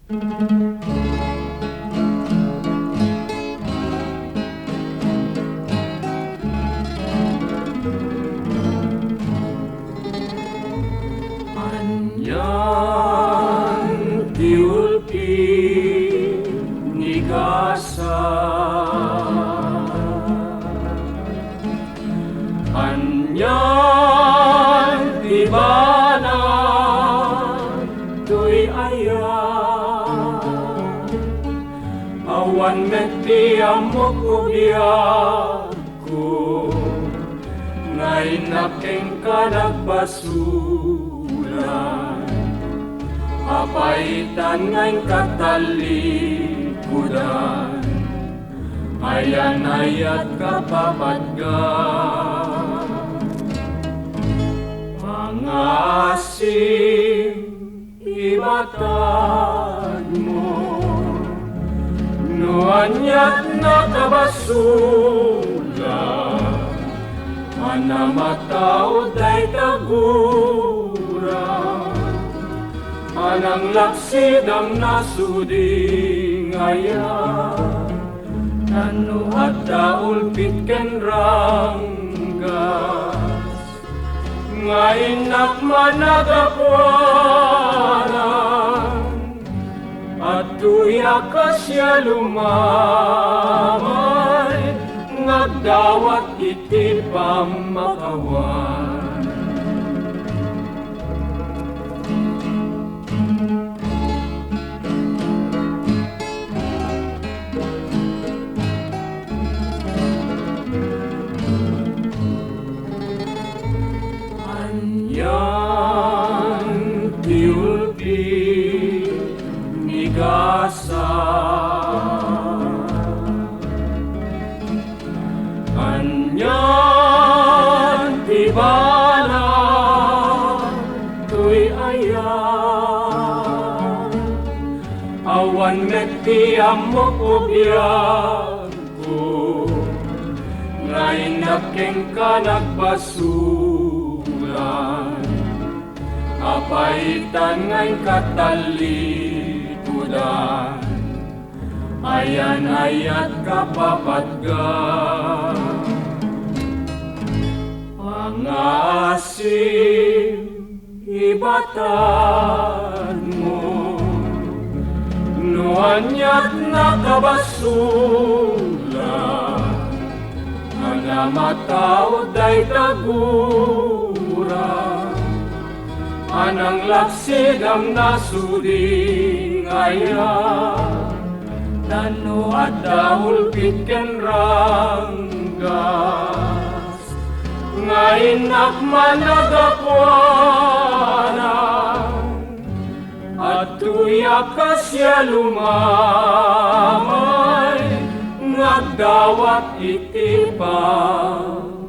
Anyan tiulpi ni gasa, anyan tibana tuy aya, awan meti amok ubiyaku ngay naking kanagpasulan, apaitan ngayon katalikudan, ayan ayat kapapadga. Pangasim ibatad mo, nuanyat nakabasulan, anamatao day tagura, anang laksidam nasuding aya, nanu at daulpit ken ranggas, ngayon nakmanagapuanan, at tuya ka siya lumamay, ngagdawat iti pamakawan. Anyan tiulpi ni gasa, anyan tibana tuy aya, awan meti amok ubiyaku ngay naking kanagpasulan, apaitan ngay katalikudan, ayan ayat kapapadga. Pangasim ibatan mo, nuanyat nakabasulan, anamatao day tagura, anang laksidam nasuding aya, nanu at daulpit ken ranggas, ngayon nakmanagapuanan, at tuya ka siya lumamay, ngagdawat iti pamakawan.